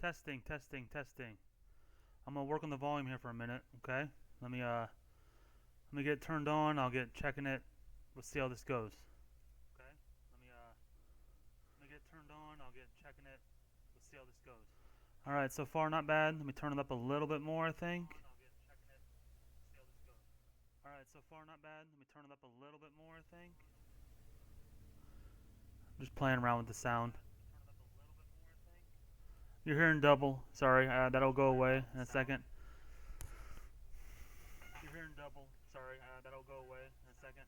Testing, testing, testing. I'm gonna work on the volume here for a minute, okay? Let me get it turned on. I'll get checking it. We'll see how this goes. Okay? Let me get it turned on. I'll get checking it. We'll see how this goes. All right, so far not bad. Let me turn it up a little bit more, I think. All right, so far not bad. Let me turn it up a little bit more, I think. Just playing around with the sound. You're hearing double. Sorry, that'll go away in a second. You're hearing double. Sorry, that'll go away in a second.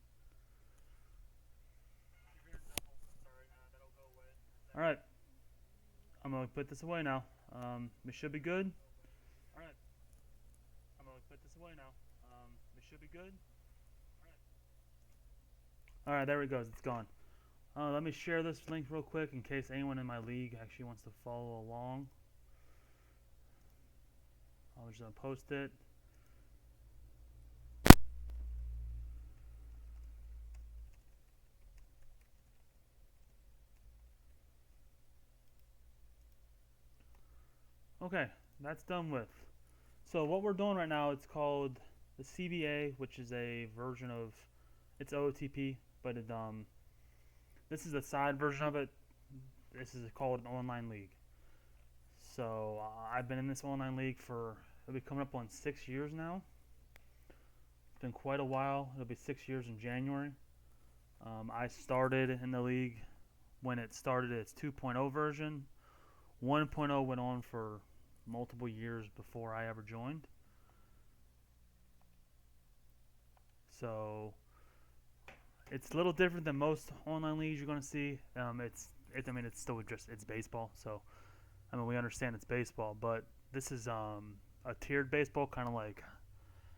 All right, I'm gonna put this away now. We should be good. All right, I'm gonna put this away now. We should be good. All right, there it goes. It's gone. Let me share this link real quick in case anyone in my league actually wants to follow along. I was gonna post it. Okay, that's done with. So what we're doing right now, it's called the CBA, which is a version of it's OOTP, but this is a side version of it. This is called an online league. So I've been in this online league for it'll be coming up on 6 years now. It's been quite a while. It'll be 6 years in January. I started in the league when it started its 2.0 version. 1.0 went on for multiple years before I ever joined. So it's a little different than most online leagues you're going to see. It's still just it's baseball. So we understand it's baseball, but this is a tiered baseball, kind of like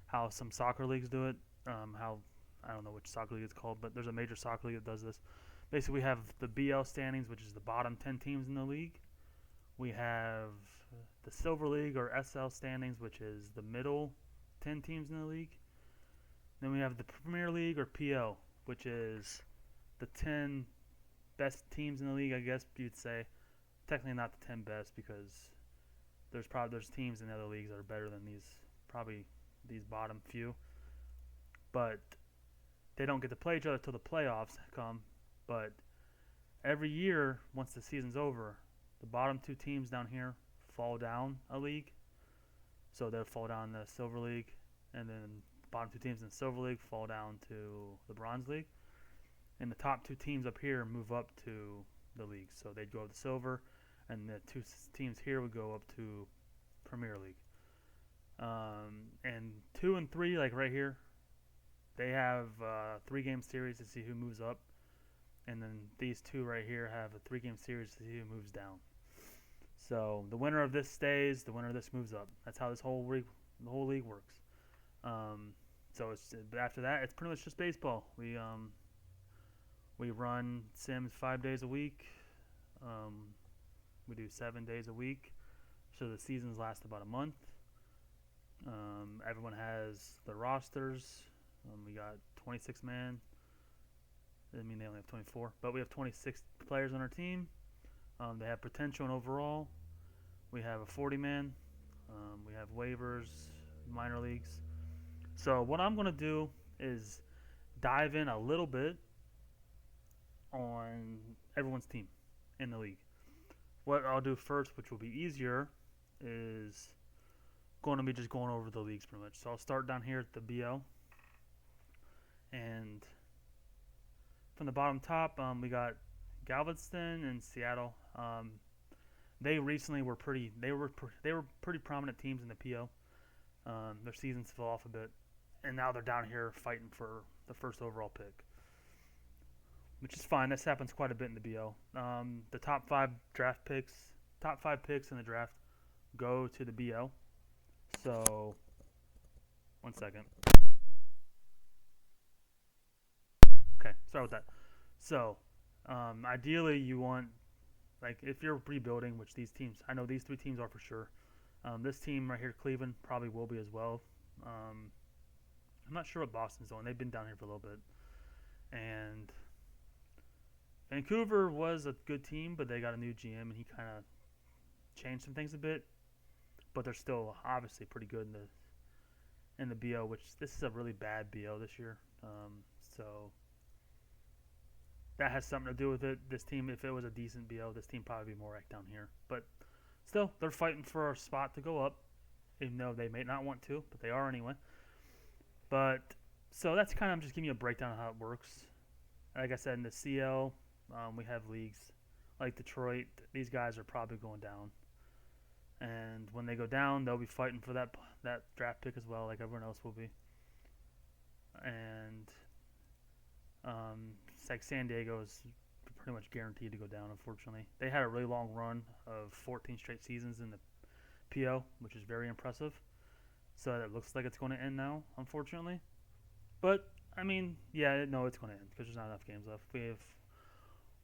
how some soccer leagues do it. How I don't know which soccer league it's called, but there's a major soccer league that does this. Basically, we have the BL standings, which is the bottom 10 teams in the league. We have the Silver League or SL standings, which is the middle 10 teams in the league. Then we have the Premier League or PL, which is the 10 best teams in the league, I guess you'd say. Technically not the 10 best because there's teams in other leagues that are better than these bottom few. But they don't get to play each other till the playoffs come. But every year, once the season's over, the bottom two teams down here fall down a league. So they'll fall down the Silver League, and then the bottom two teams in the Silver League fall down to the Bronze League. And the top two teams up here move up to the league. So they'd go up to Silver, and the two teams here would go up to Premier League. And 2 and 3, like right here, they have a 3-game series to see who moves up. And then these two right here have a 3-game series to see who moves down. So the winner of this stays, the winner of this moves up. That's how the whole league works. So after that, it's pretty much just baseball. We run sims 5 days a week. We do 7 days a week. So the seasons last about a month. Everyone has their rosters. We got 26 man. I mean, they only have 24, but we have 26 players on our team. They have potential and overall. We have a 40-man. We have waivers, minor leagues. So what I'm going to do is dive in a little bit on everyone's team in the league. What I'll do first, which will be easier, is going to be just going over the leagues pretty much. So I'll start down here at the BL. And from the bottom top, we got Galveston and Seattle. They recently were pretty prominent teams in the PO. Their seasons fell off a bit, and now they're down here fighting for the first overall pick, which is fine. This happens quite a bit in the BO. The top 5 picks in the draft go to the BO. So, one second. Okay, sorry with that. So, ideally, you want, like, if you're rebuilding, which these teams, I know these 3 teams are for sure. This team right here, Cleveland, probably will be as well. I'm not sure what Boston's doing. They've been down here for a little bit. And Vancouver was a good team, but they got a new GM, and he kind of changed some things a bit, but they're still obviously pretty good in the BO. Which this is a really bad BO this year, so that has something to do with it. This team, if it was a decent BO, this team probably be more right down here. But still, they're fighting for a spot to go up, even though they may not want to, but they are anyway. But so that's kind of, I'm just giving you a breakdown of how it works. Like I said, in the CL, we have leagues like Detroit. These guys are probably going down, and when they go down, they'll be fighting for that draft pick as well, like everyone else will be. And it's like San Diego is pretty much guaranteed to go down. Unfortunately, they had a really long run of 14 straight seasons in the PO, which is very impressive. So it looks like it's going to end now, unfortunately. But I mean, yeah, no, it's going to end because there's not enough games left.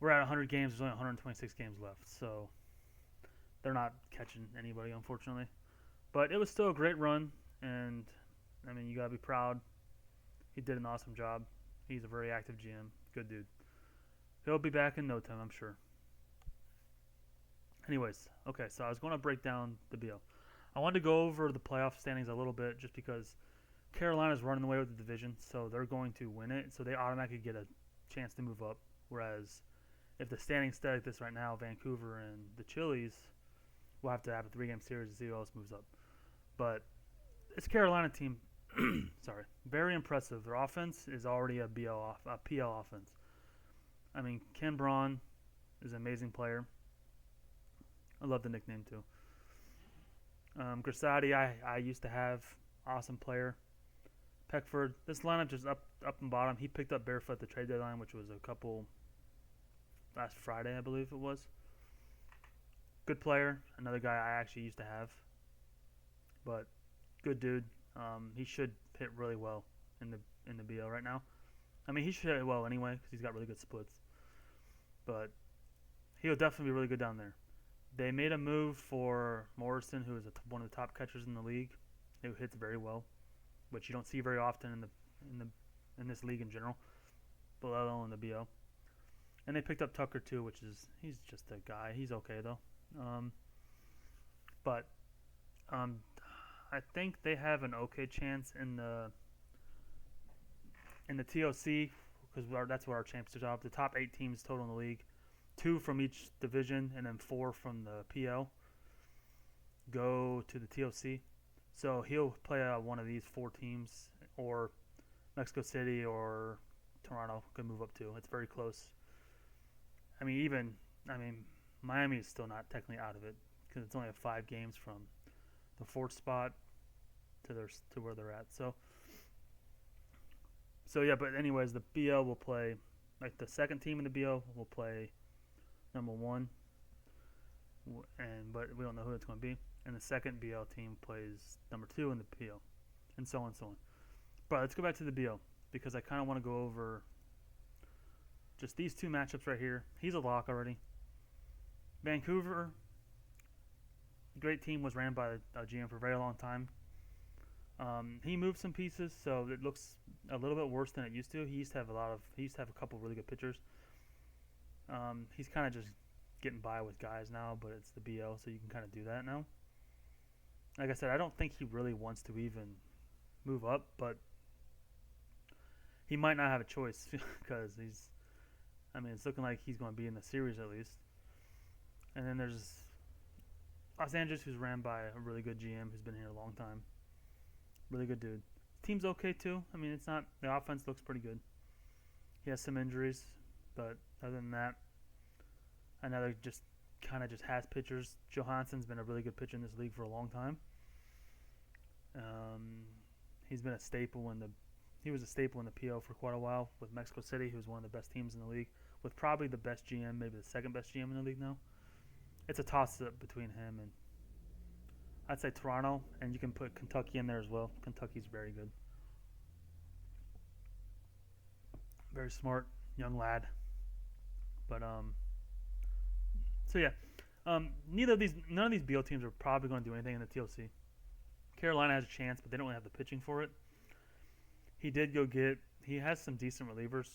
We're at 100 games. There's only 126 games left, so they're not catching anybody, unfortunately. But it was still a great run, and I mean, you gotta be proud. He did an awesome job. He's a very active GM. Good dude. He'll be back in no time, I'm sure. Anyways, okay, so I was going to break down the BO. I wanted to go over the playoff standings a little bit just because Carolina's running away with the division, so they're going to win it, so they automatically get a chance to move up. Whereas if the standings stay like this right now, Vancouver and the Chili's will have to have a 3-game series to see who else moves up. But it's Carolina team. Sorry, very impressive. Their offense is already a PL offense. I mean, Ken Braun is an amazing player. I love the nickname too. Grisati, I used to have, awesome player. Peckford, this lineup just up and bottom. He picked up Barefoot at the trade deadline, which was last Friday, I believe it was. Good player, another guy I actually used to have, but good dude. He should hit really well in the BL right now. I mean, he should hit well anyway because he's got really good splits, but he'll definitely be really good down there. They made a move for Morrison, who is one of the top catchers in the league, who hits very well, which you don't see very often in this league in general, but let alone in the BO. And they picked up Tucker too, he's just a guy. He's okay though. But I think they have an okay chance in the TOC because that's what our championships are. The top 8 teams total in the league, 2 from each division, and then 4 from the PL go to the TOC. So he'll play one of these 4 teams, or Mexico City or Toronto could move up too. It's very close. I mean, Miami is still not technically out of it because it's only 5 games from the 4th spot to where they're at. So yeah, but anyways, the BL will play, like the second team in the BL will play number 1, but we don't know who it's going to be. And the second BL team plays number 2 in the PL, and so on and so on. But let's go back to the BL because I kind of want to go over just these 2 matchups right here. He's a lock already. Vancouver, great team, was ran by a GM for a very long time. He moved some pieces, so it looks a little bit worse than it used to. He used to have a couple really good pitchers. He's kind of just getting by with guys now, but it's the BL, so you can kind of do that now. Like I said, I don't think he really wants to even move up, but he might not have a choice because it's looking like he's going to be in the series at least. And then there's Los Angeles, who's ran by a really good GM who's been here a long time. Really good dude. Team's okay too. I mean, the offense looks pretty good. He has some injuries, but other than that, another just has pitchers. Johansson's been a really good pitcher in this league for a long time. He's been a staple he was a staple in the PO for quite a while with Mexico City, who's one of the best teams in the league, with probably the best GM, maybe the second best GM in the league now. It's a toss-up between him and, I'd say, Toronto, and you can put Kentucky in there as well. Kentucky's very good. Very smart, young lad. But, so yeah. None of these BL teams are probably going to do anything in the TLC. Carolina has a chance, but they don't really have the pitching for it. He has some decent relievers,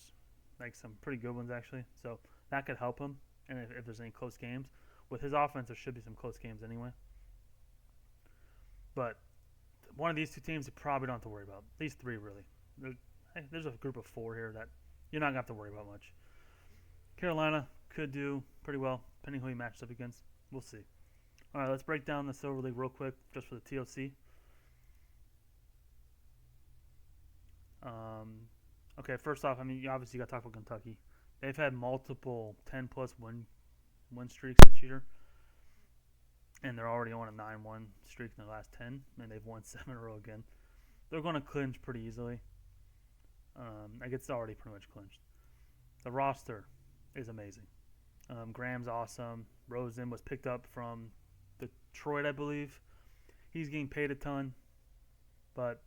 like some pretty good ones actually, so that could help him, and if there's any close games. with his offense, there should be some close games anyway. But one of these two teams you probably don't have to worry about. These three, really. There's a group of four here that you're not going to have to worry about much. Carolina could do pretty well, depending who he matches up against. We'll see. All right, let's break down the Silver League real quick, just for the TOC. Okay, first off, I mean, you obviously got to talk about Kentucky. They've had multiple 10-plus win streaks this year, and they're already on a 9-1 streak in the last 10, and they've won 7 in a row again. They're going to clinch pretty easily. I guess it's already pretty much clinched. The roster is amazing. Graham's awesome. Rosen was picked up from Detroit, I believe. He's getting paid a ton, but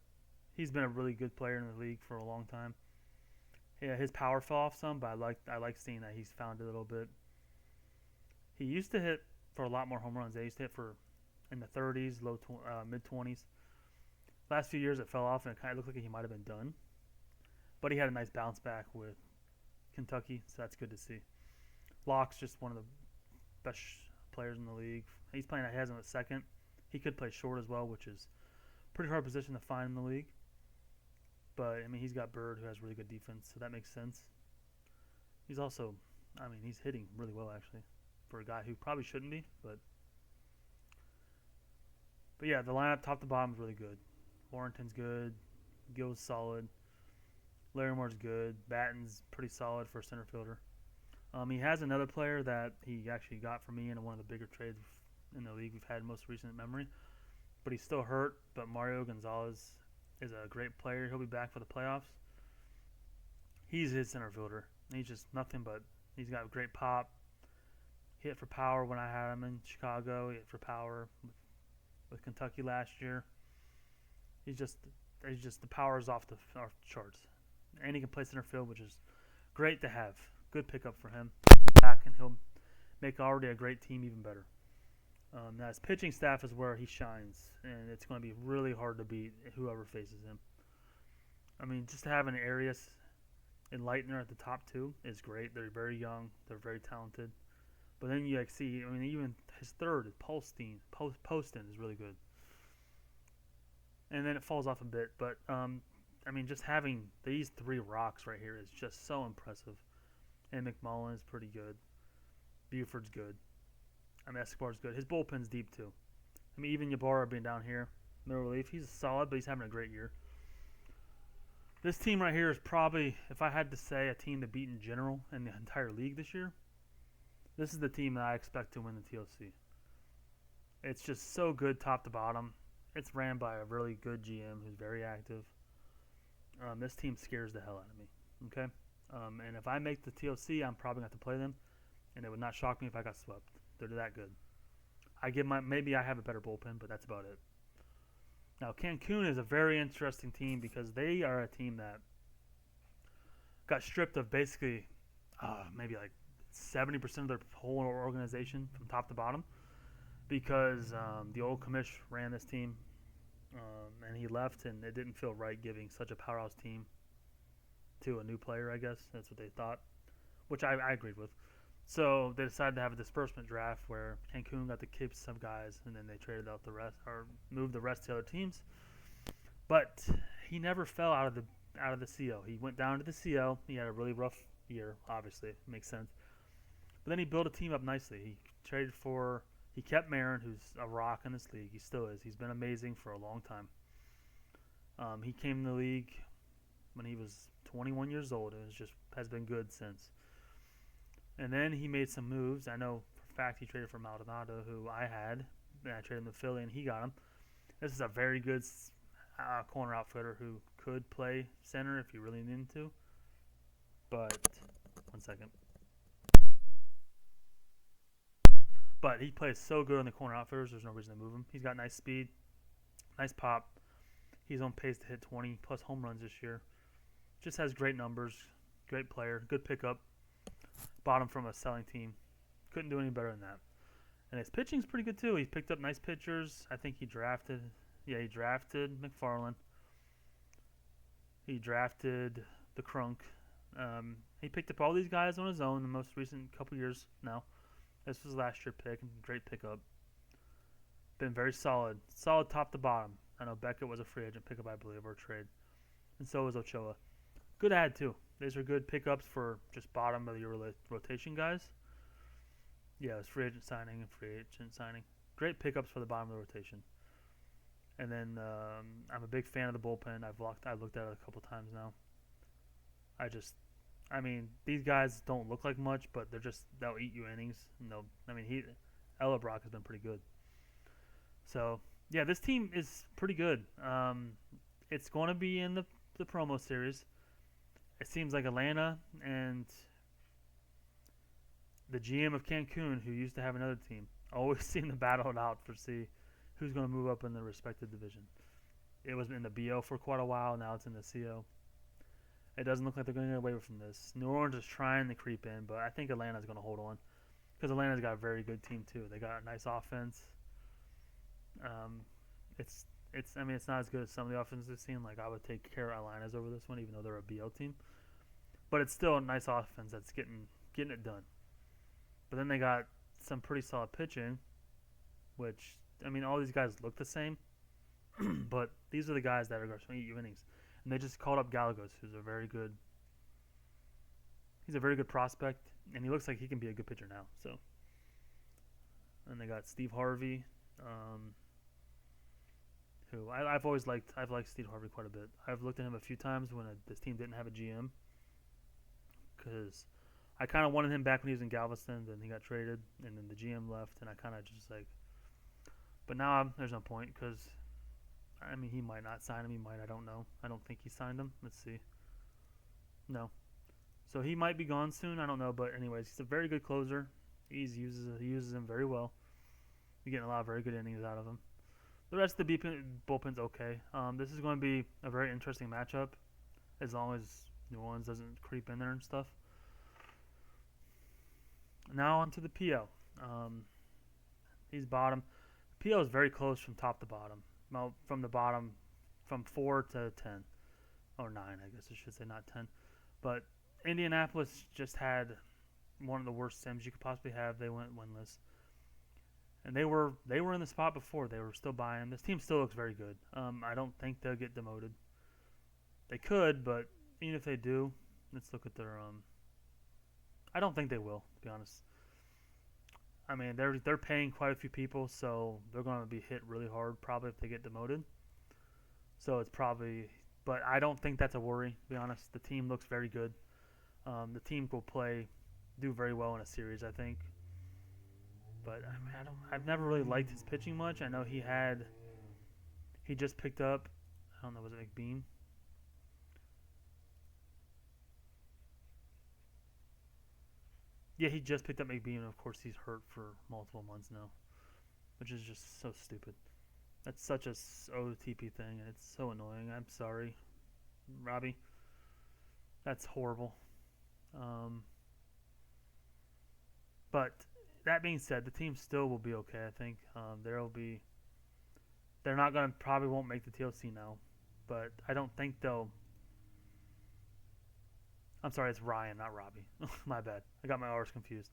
he's been a really good player in the league for a long time. Yeah, his power fell off some, but I like seeing that he's found it a little bit. He used to hit for a lot more home runs. They used to hit for in the 30s, mid 20s. Last few years it fell off, and it kind of looked like he might have been done. But he had a nice bounce back with Kentucky, so that's good to see. Locke's just one of the best players in the league. He's playing at Haslam at second. He could play short as well, which is a pretty hard position to find in the league. But, I mean, he's got Bird, who has really good defense, so that makes sense. He's also, I mean, he's hitting really well, actually, for a guy who probably shouldn't be. But yeah, the lineup top to bottom is really good. Warrington's good. Gill's solid. Larimore's good. Batten's pretty solid for a center fielder. He has another player that he actually got from me in one of the bigger trades in the league we've had in most recent memory. But he's still hurt. But Mario Gonzalez is a great player. He'll be back for the playoffs. He's his center fielder. He's just nothing but he's got great pop. He hit for power when I had him in Chicago. He hit for power with Kentucky last year. He's just the power is off the charts. And he can play center field, which is great to have. Good pickup for him. Back, and he'll make already a great team even better. Now his pitching staff is where he shines, and it's going to be really hard to beat whoever faces him. I mean, just having Arias and Leitner at the top two is great. They're very young. They're very talented. But then you see, I mean, even his third is Poston is really good. And then it falls off a bit. But, I mean, just having these three rocks right here is just so impressive. And McMullen is pretty good. Buford's good. I mean, Escobar's good. His bullpen's deep, too. I mean, even Ybarra being down here, middle relief, he's solid, but he's having a great year. This team right here is probably, if I had to say a team to beat in general in the entire league this year, this is the team that I expect to win the TOC. It's just so good top to bottom. It's ran by a really good GM who's very active. This team scares the hell out of me. Okay? And if I make the TOC, I'm probably going to have to play them, and it would not shock me if I got swept. They're that good. Maybe I have a better bullpen, but that's about it. Now, Cancun is a very interesting team because they are a team that got stripped of basically maybe like 70% of their whole organization from top to bottom because the old commish ran this team and he left, and it didn't feel right giving such a powerhouse team to a new player, I guess. That's what they thought, which I agreed with. So they decided to have a disbursement draft where Cancun got to keep some guys, and then they traded out the rest or moved the rest to other teams. But he never fell out of the CO. He went down to the CO. He had a really rough year, obviously. It makes sense. But then he built a team up nicely. He kept Marin, who's a rock in this league. He still is. He's been amazing for a long time. He came in the league when he was 21 years old, and has been good since. And then he made some moves. I know for a fact he traded for Maldonado, who I had. And I traded him to Philly, and he got him. This is a very good corner outfitter who could play center if you really needed to. But, one second. But he plays so good on the corner outfitters, there's no reason to move him. He's got nice speed, nice pop. He's on pace to hit 20-plus home runs this year. Just has great numbers, great player, good pickup. Bought him from a selling team. Couldn't do any better than that. And his pitching's pretty good, too. He picked up nice pitchers. I think he drafted McFarland. He drafted DeCrunk. He picked up all these guys on his own in the most recent couple years now. This was last year pick, great pickup. Been very solid, solid top to bottom. I know Beckett was a free agent pickup, I believe, or trade, and so was Ochoa. Good ad too. These are good pickups for just bottom of your rotation guys. Yeah, it was free agent signing and free agent signing. Great pickups for the bottom of the rotation. And then I'm a big fan of the bullpen. I've looked at it a couple times now. I just, I mean, these guys don't look like much, but they'll eat you innings. And Ella Brock has been pretty good. So yeah, this team is pretty good. It's going to be in the promo series. It seems like Atlanta and the GM of Cancun, who used to have another team, always seem to battle it out for see who's going to move up in the respective division. It was in the BO for quite a while. Now it's in the CO. It doesn't look like they're going to get away from this. New Orleans is trying to creep in, but I think Atlanta's going to hold on because Atlanta's got a very good team too. They got a nice offense. It's I mean, it's not as good as some of the offenses we've seen. Like, I would take Carolinas over this one, even though they're a BL team. But it's still a nice offense that's getting it done. But then they got some pretty solid pitching, which, I mean, all these guys look the same. But these are the guys that are going to eat you innings. And they just called up Gallegos, who's a very good prospect, and he looks like he can be a good pitcher now. So, and they got Steve Harvey, who I've liked Steve Harvey quite a bit. I've looked at him a few times when this team didn't have a GM, because I kind of wanted him back when he was in Galveston. Then he got traded, and then the GM left, and I kind of just like. But now there's no point because, I mean, he might not sign him. He might. I don't know. I don't think he signed him. Let's see. No. So he might be gone soon. I don't know. But anyways, he's a very good closer. He uses him very well. You're getting a lot of very good innings out of him. The rest of the bullpen's okay. This is going to be a very interesting matchup, as long as New Orleans doesn't creep in there and stuff. Now on to the PL. He's bottom. PL is very close from top to bottom. Well, from the bottom, from 4 to 10. Or 9, I guess I should say, not 10. But Indianapolis just had one of the worst sims you could possibly have. They went winless. And they were in the spot before. They were still buying. This team still looks very good. I don't think they'll get demoted. They could, but even if they do, let's look at their. I don't think they will, to be honest. I mean, they're paying quite a few people, so they're going to be hit really hard probably if they get demoted. So it's probably, but I don't think that's a worry, to be honest. The team looks very good. The team will do very well in a series, I think. But I mean, I've never really liked his pitching much. I know he just picked up, I don't know, was it McBeam? Yeah, he just picked up McBeam, and of course he's hurt for multiple months now, which is just so stupid. That's such a OTP thing, and it's so annoying. I'm sorry, Robbie. That's horrible. But that being said, the team still will be okay. I think they're not gonna probably won't make the TLC now, but I don't think they'll. I'm sorry, it's Ryan, not Robbie. My bad. I got my R's confused.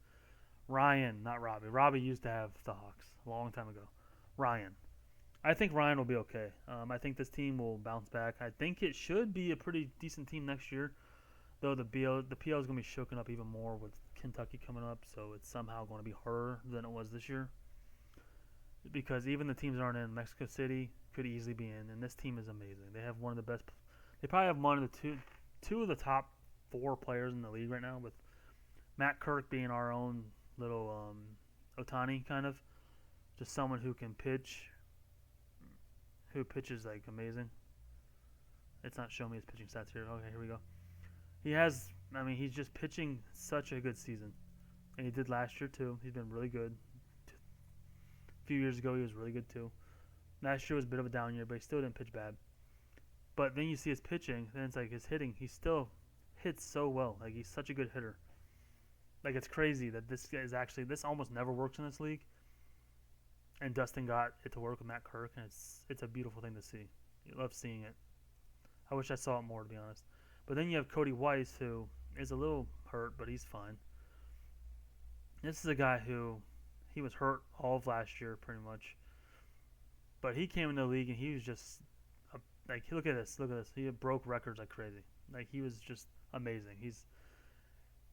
Ryan, not Robbie. Robbie used to have the Hawks a long time ago. Ryan. I think Ryan will be okay. I think this team will bounce back. I think it should be a pretty decent team next year, though the PL is going to be shaken up even more with Kentucky coming up, so it's somehow going to be harder than it was this year. Because even the teams that aren't in, Mexico City could easily be in, and this team is amazing. They have one of the best. They probably have one of the two of the top 4 players in the league right now, with Matt Kirk being our own little Otani kind of, just someone who can pitch, who pitches like amazing. It's not showing me his pitching stats here. Okay, here we go. He's just pitching such a good season, and he did last year too. He's been really good. A few years ago, he was really good too. Last year was a bit of a down year, but he still didn't pitch bad. But then you see his pitching, then it's like his hitting. He still hits so well. Like, he's such a good hitter. Like, it's crazy that this almost never works in this league. And Dustin got it to work with Matt Kirk, and it's a beautiful thing to see. You love seeing it. I wish I saw it more, to be honest. But then you have Cody Weiss, who is a little hurt, but he's fine. This is a guy who he was hurt all of last year, pretty much. But he came into the league and he was just like, look at this, look at this. He broke records like crazy. Like he was just amazing.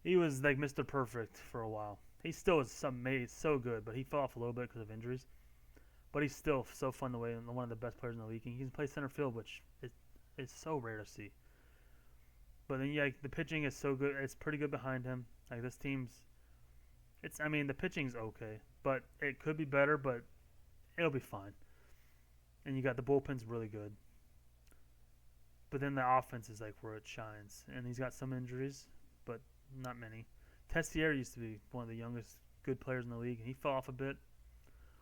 He was like Mr. Perfect for a while. He still is amazing, so good, but he fell off a little bit because of injuries. But he's still so fun to wait and one of the best players in the league. He can play center field, which is so rare to see. But then yeah, the pitching is so good. It's pretty good behind him. Like this team's, I mean the pitching's okay, but it could be better. But it'll be fine. And you got the bullpen's really good. But then the offense is like where it shines. And he's got some injuries, but not many. Tessier used to be one of the youngest good players in the league, and he fell off a bit,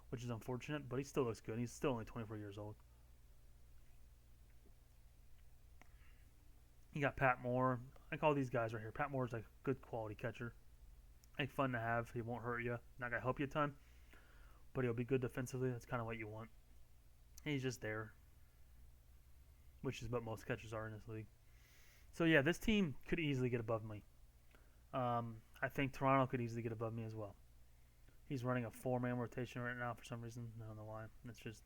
which is unfortunate, but he still looks good. He's still only 24 years old. You got Pat Moore. Like all these guys right here. Pat Moore's like a good quality catcher. Like fun to have. He won't hurt you. Not going to help you a ton, but he'll be good defensively. That's kind of what you want. And he's just there, which is what most catchers are in this league. So yeah, this team could easily get above me. I think Toronto could easily get above me as well. He's running a 4-man rotation right now for some reason. I don't know why. It's just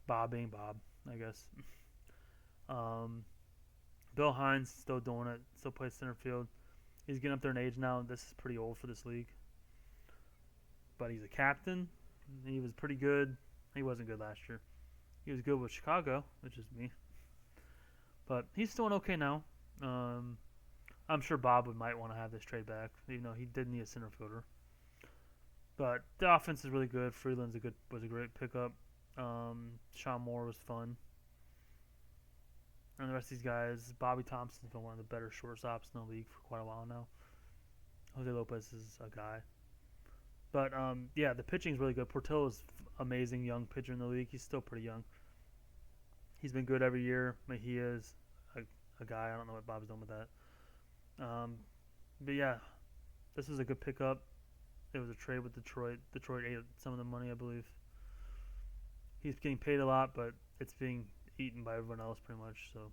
Bob being Bob, I guess. Bill Hines still doing it. Still plays center field. He's getting up there in age now. This is pretty old for this league. But he's a captain. He was pretty good. He wasn't good last year. He was good with Chicago, which is me. But he's still okay now. I'm sure Bob might want to have this trade back, even though he did need a center fielder. But the offense is really good. Freeland's was a great pickup. Sean Moore was fun. And the rest of these guys, Bobby Thompson's been one of the better shortstops in the league for quite a while now. Jose Lopez is a guy. But, yeah, the pitching's really good. Portillo's amazing young pitcher in the league. He's still pretty young. He's been good every year. Mejia is a guy. I don't know what Bob's done with that. But, yeah, this is a good pickup. It was a trade with Detroit. Detroit ate some of the money, I believe. He's getting paid a lot, but it's being eaten by everyone else pretty much. So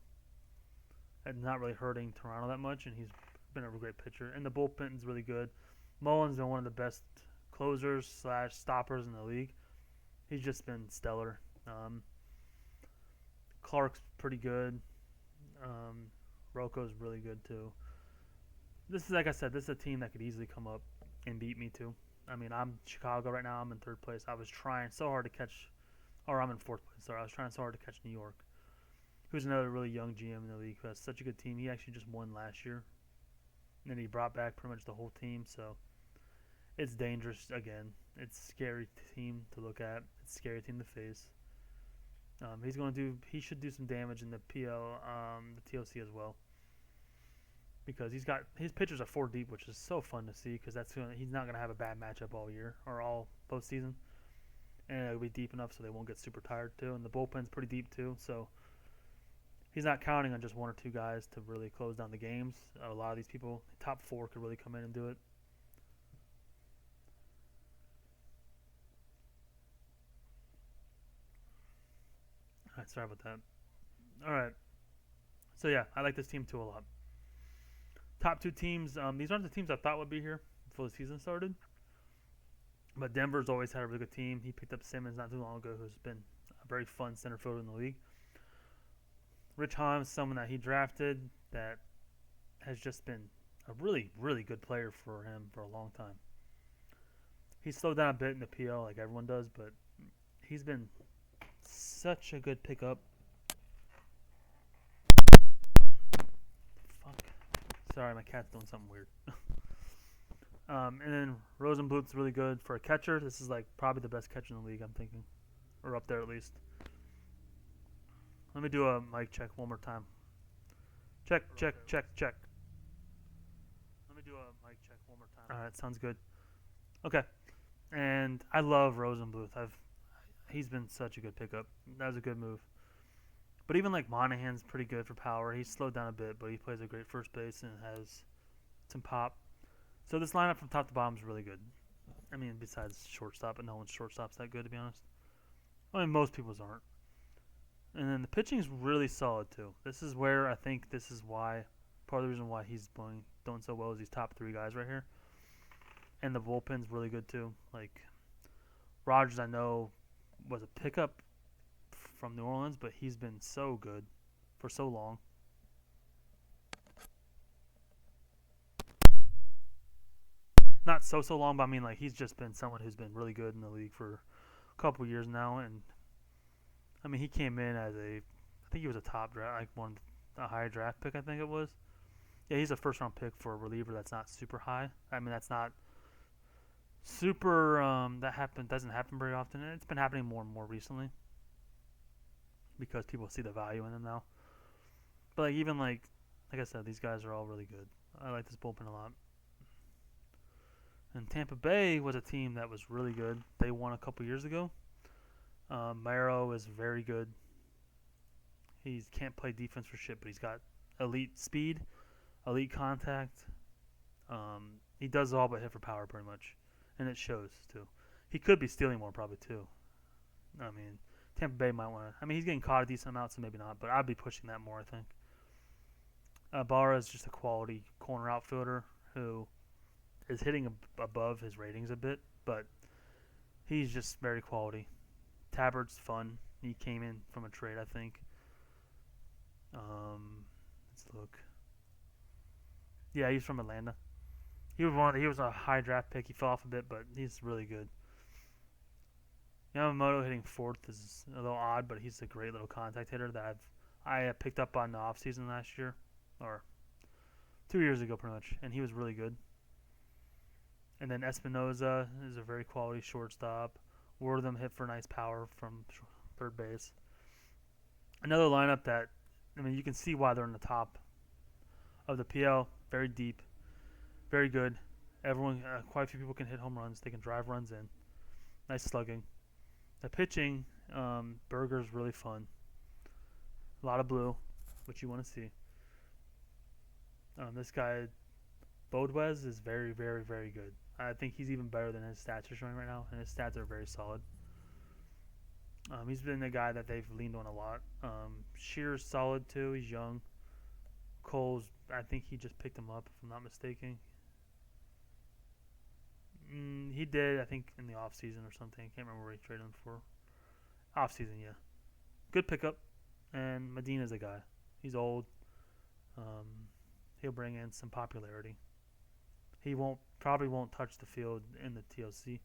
it's not really hurting Toronto that much, and he's been a great pitcher. And the bullpen's really good. Mullen's been one of the best closers / stoppers in the league. He's just been stellar. Clark's pretty good. Rocco's really good too. This is, like I said, this is a team that could easily come up and beat me too. I mean, I'm Chicago right now. I'm in third place. I was trying so hard to catch, or I'm in fourth place. Sorry, I was trying so hard to catch New York, who's another really young GM in the league who has such a good team. He actually just won last year, and then he brought back pretty much the whole team. So it's dangerous again. It's a scary team to look at. It's a scary team to face. He should do some damage in the PL, the TOC as well. Because his pitchers are 4 deep, which is so fun to see. Because he's not gonna have a bad matchup all year or all postseason, and it'll be deep enough so they won't get super tired too. And the bullpen's pretty deep too, so he's not counting on just 1 or 2 guys to really close down the games. A lot of these people, top 4, could really come in and do it. All right, sorry about that. All right, so yeah, I like this team too a lot. Top 2 teams. These aren't the teams I thought would be here before the season started. But Denver's always had a really good team. He picked up Simmons not too long ago, who's been a very fun center fielder in the league. Rich Hahn is someone that he drafted that has just been a really, really good player for him for a long time. He slowed down a bit in the PL like everyone does, but he's been such a good pickup. Fuck. Sorry, my cat's doing something weird. And then Rosenblut's really good for a catcher. This is like probably the best catcher in the league, I'm thinking. Or up there at least. Let me do a mic check one more time. Check, check, check, check. Let me do a mic check one more time. Alright, sounds good. Okay. And I love Rosenbluth. He's been such a good pickup. That was a good move. But even like Monahan's pretty good for power. He's slowed down a bit, but he plays a great first base and has some pop. So this lineup from top to bottom is really good. I mean, besides shortstop, but no one's shortstop's that good, to be honest. I mean, most people's aren't. And then the pitching is really solid too. This is where I think this is why part of the reason why he's doing so well is these top 3 guys right here. and the bullpen's really good too. Like Rogers, I know was a pickup from New Orleans, but he's been so good for so long. Not so long, but I mean like he's just been someone who's been really good in the league for a couple years now. And I mean he came in as I think he was a top draft, like one a high draft pick. I think it was. Yeah, he's a first round pick for a reliever that's not super high. I mean that's not super. That doesn't happen very often, and it's been happening more and more recently because people see the value in them now. But like even like I said, these guys are all really good. I like this bullpen a lot. And Tampa Bay was a team that was really good. They won a couple years ago. Marrow is very good. He can't play defense for shit, but he's got elite speed, elite contact. He does all but hit for power pretty much, and it shows too. He could be stealing more probably too. I mean, Tampa Bay might want to. I mean, he's getting caught a decent amount, so maybe not. But I'd be pushing that more. I think. Barra is just a quality corner outfielder who is hitting above his ratings a bit, but he's just very quality. Tabard's fun. He came in from a trade, I think. Let's look. Yeah, he's from Atlanta. He was a high draft pick. He fell off a bit, but he's really good. Yamamoto hitting fourth is a little odd, but he's a great little contact hitter that I picked up on the offseason last year, or 2 years ago pretty much, and he was really good. And then Espinoza is a very quality shortstop. Wortham hit for nice power from third base. Another lineup that, I mean, you can see why they're in the top of the PL. Very deep, very good. Everyone, quite a few people can hit home runs. They can drive runs in. Nice slugging. The pitching, Berger's really fun. A lot of blue, which you want to see. This guy, Bodwez, is very, very, very good. I think he's even better than his stats are showing right now, and his stats are very solid. He's been a guy that they've leaned on a lot. Shear's solid too. He's young. Cole's, I think he just picked him up, if I'm not mistaken. He did, I think, in the offseason or something. I can't remember where he traded him for. Offseason, yeah. Good pickup. And Medina's a guy. He's old. He'll bring in some popularity. He probably won't touch the field in the TLC.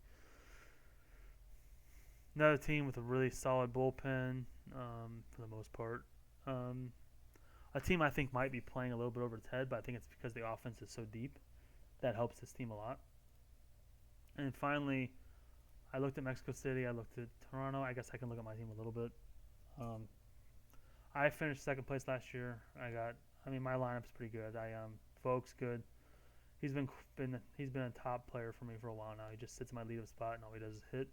Another team with a really solid bullpen, for the most part. A team I think might be playing a little bit over its head, but I think it's because the offense is so deep. That helps this team a lot. And finally, I looked at Mexico City. I looked at Toronto. I guess I can look at my team a little bit. I finished second place last year. My lineup's pretty good. Vogt's good. He's been a top player for me for a while now. He just sits in my leadoff spot, and all he does is hit.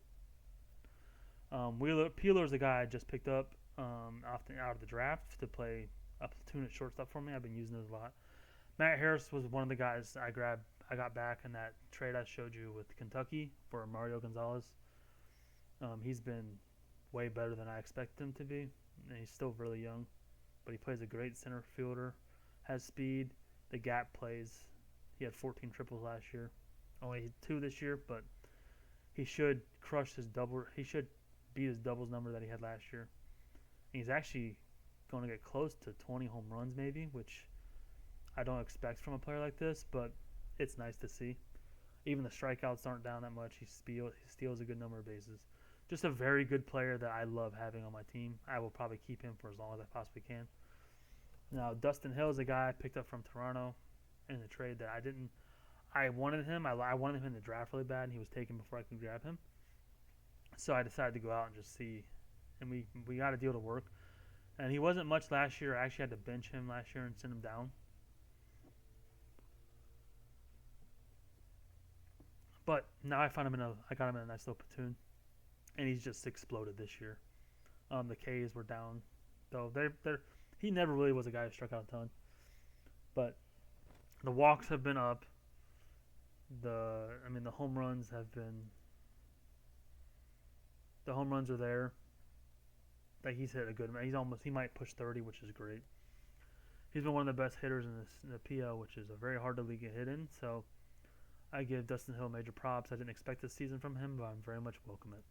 Peeler's the guy I just picked up out of the draft to play a platoon at shortstop for me. I've been using those a lot. Matt Harris was one of the guys I got back in that trade I showed you with Kentucky for Mario Gonzalez. He's been way better than I expected him to be, and he's still really young, but he plays a great center fielder, has speed, the gap plays. He had 14 triples last year, only 2 this year, but he should crush his double. He should beat his doubles number that he had last year. And he's actually going to get close to 20 home runs maybe, which I don't expect from a player like this, but it's nice to see. Even the strikeouts aren't down that much. He steals a good number of bases. Just a very good player that I love having on my team. I will probably keep him for as long as I possibly can. Now, Dustin Hill is a guy I picked up from Toronto in the trade that I wanted him. I wanted him in the draft really bad, and he was taken before I could grab him. So I decided to go out and just see. And we got a deal to work. And he wasn't much last year. I actually had to bench him last year and send him down. But now I got him in a nice little platoon, and he's just exploded this year. The K's were down, though. He never really was a guy who struck out a ton, but the walks have been up. The home runs have been. The home runs are there. Like he's hit a good amount. He might push 30, which is great. He's been one of the best hitters in the PL, which is a very hard to league get hit in. So I give Dustin Hill major props. I didn't expect this season from him, but I'm very much welcome it.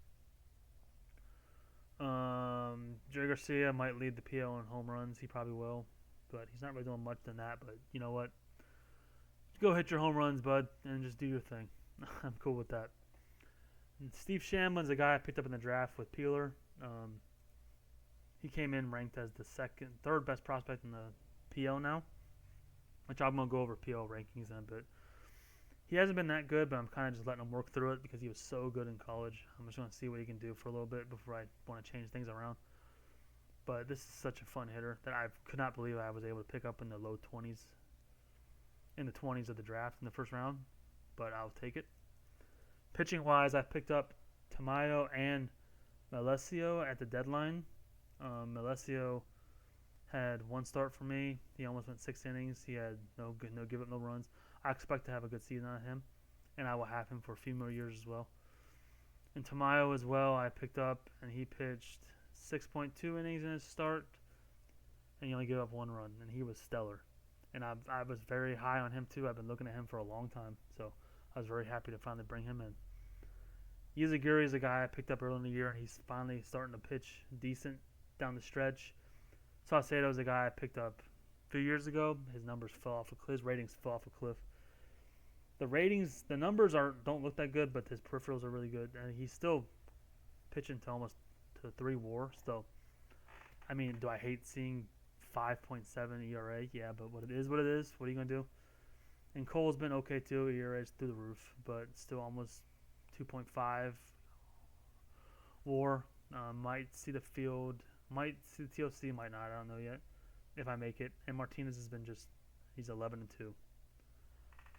Jerry Garcia might lead the PL in home runs. He probably will, but he's not really doing much than that. But you know what? Go hit your home runs, bud, and just do your thing. I'm cool with that. And Steve Shamblin's a guy I picked up in the draft with Peeler. He came in ranked as the third best prospect in the PL now, which I'm gonna go over PL rankings in a bit. He hasn't been that good, but I'm kind of just letting him work through it because he was so good in college. I'm just going to see what he can do for a little bit before I want to change things around. But this is such a fun hitter that I could not believe I was able to pick up in the low 20s, in the 20s of the draft in the first round, but I'll take it. Pitching-wise, I picked up Tamayo and Melesio at the deadline. Melesio had one start for me. He almost went 6 innings. He had no give up, no runs. I expect to have a good season out of him, and I will have him for a few more years as well. And Tamayo as well, I picked up, and he pitched 6.2 innings in his start, and he only gave up 1 run, and he was stellar. And I was very high on him too. I've been looking at him for a long time, so I was very happy to finally bring him in. Yuzaguri is a guy I picked up early in the year, and he's finally starting to pitch decent down the stretch. Saucedo is a guy I picked up a few years ago. His numbers fell off a cliff. His ratings fell off a cliff. The numbers don't look that good, but his peripherals are really good, and he's still pitching to almost to 3 WAR. So, I mean, do I hate seeing 5.7 ERA? Yeah, but what it is, what it is. What are you gonna do? And Cole's been okay too. ERA's through the roof, but still almost 2.5 WAR. Might see the field. Might see the TOC. Might not. I don't know yet if I make it. And Martinez has been he's 11-2.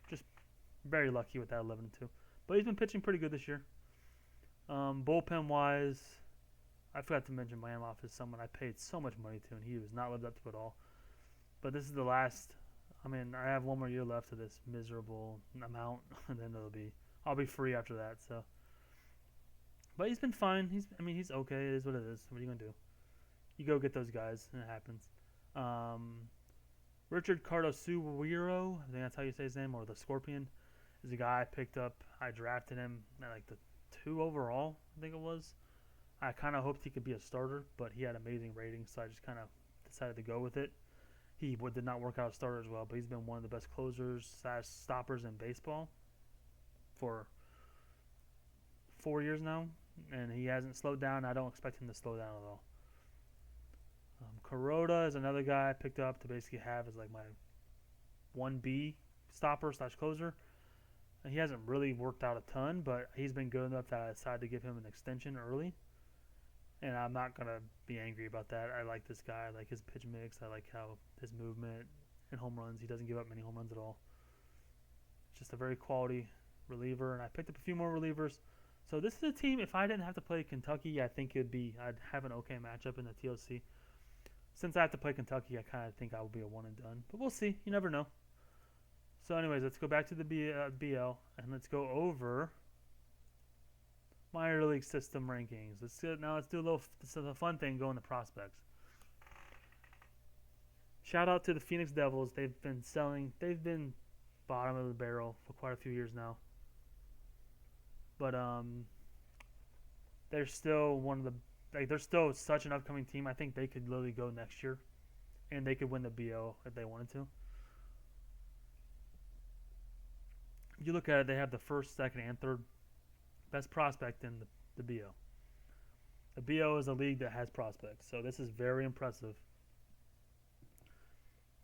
Just very lucky with that 11-2. But he's been pitching pretty good this year. Bullpen wise, I forgot to mention Miami Office, someone I paid so much money to, and he was not lived up to it all. But this is the last. I mean, I have 1 more year left of this miserable amount, and then I'll be free after that. So, but he's been fine. He's okay. It is what it is. What are you gonna do? You go get those guys, and it happens. Richard Cardosuwiro, I think that's how you say his name, or the Scorpion, is a guy I picked up. I drafted him at like the 2 overall, I think it was. I kind of hoped he could be a starter, but he had amazing ratings, so I just kind of decided to go with it. He did not work out as starter as well, but he's been one of the best closers / stoppers in baseball for 4 years now, and he hasn't slowed down. I don't expect him to slow down at all. Kuroda is another guy I picked up to basically have as like my 1B stopper / closer. And he hasn't really worked out a ton, but he's been good enough that I decided to give him an extension early. And I'm not going to be angry about that. I like this guy. I like his pitch mix. I like how his movement and home runs. He doesn't give up many home runs at all. Just a very quality reliever. And I picked up a few more relievers. So this is a team, if I didn't have to play Kentucky, I think I'd have an okay matchup in the TLC. Since I have to play Kentucky, I kind of think I will be a one and done. But we'll see. You never know. So anyways, let's go back to the BL, and let's go over minor league system rankings. Let's do a little. This is a fun thing going to prospects. Shout out to the Phoenix Devils. They've been bottom of the barrel for quite a few years now. But they're still they're still such an upcoming team. I think they could literally go next year, and they could win the BL if they wanted to. If you look at it, they have the first, second, and third best prospect in the BL. The BL is a league that has prospects, so this is very impressive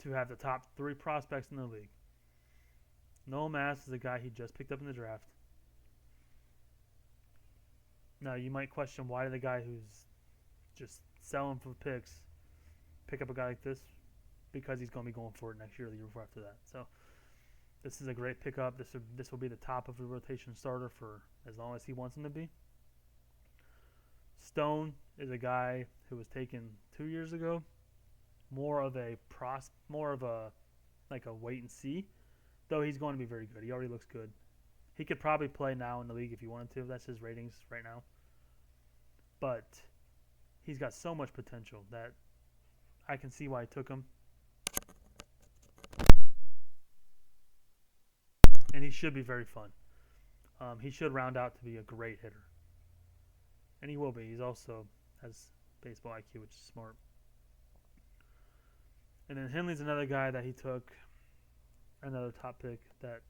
to have the top 3 prospects in the league. Noel Mass is a guy he just picked up in the draft. Now, you might question why did the guy who's just selling for picks pick up a guy like this? Because he's going to be going for it next year or the year before after that. So, this is a great pickup. This will be the top of the rotation starter for as long as he wants him to be. Stone is a guy who was taken 2 years ago. More of a like a wait and see. Though he's going to be very good. He already looks good. He could probably play now in the league if he wanted to. That's his ratings right now. But he's got so much potential that I can see why I took him. and he should be very fun. He should round out to be a great hitter, and he will be. He's also has baseball IQ, which is smart. And then Henley's another guy that he took, another top pick that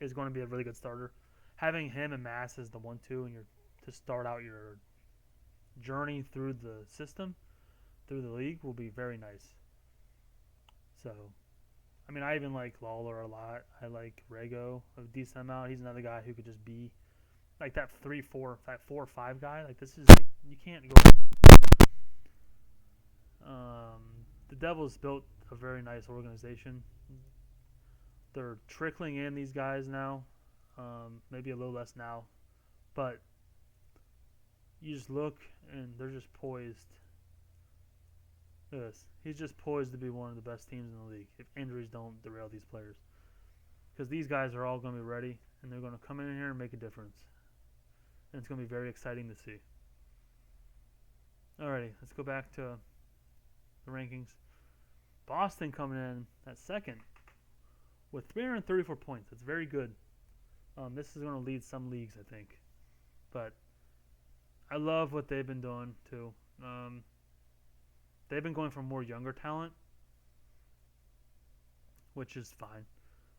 is going to be a really good starter. Having him and Mass as the 1-2 and to start out your journey through the system, through the league, will be very nice. So, I mean, I even like Lawler a lot. I like Rego a decent amount. He's another guy who could just be like that 3-4, that 4-5 guy. Like, this is like, you can't go. The Devils built a very nice organization. They're trickling in these guys now. Maybe a little less now, but you just look and they're just poised. Yes, he's just poised to be one of the best teams in the league if injuries don't derail these players. Because these guys are all going to be ready and they're going to come in here and make a difference. And it's going to be very exciting to see. Alrighty, let's go back to the rankings. Boston coming in at second with 334 points. That's very good. This is going to lead some leagues, I think. But I love what they've been doing, too. They've been going for more younger talent, which is fine.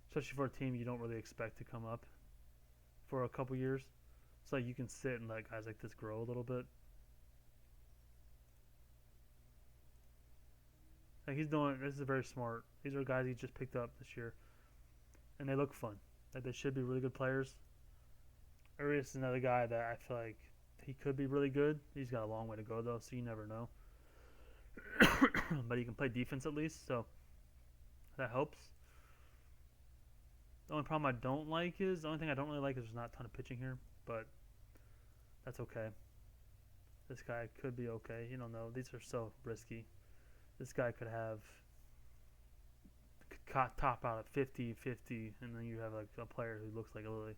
Especially for a team you don't really expect to come up for a couple years. It's like you can sit and let guys like this grow a little bit. Like he's doing, this is very smart. These are guys he just picked up this year. And they look fun. Like they should be really good players. Arias is another guy that I feel like he could be really good. He's got a long way to go though, so you never know. But he can play defense at least, so that helps. The only problem I don't like is, the only thing I don't really like is there's not a ton of pitching here, but that's okay. This guy could be okay. You don't know. These are so risky. This guy could have top out at 50-50, and then you have like a player who looks like a lily.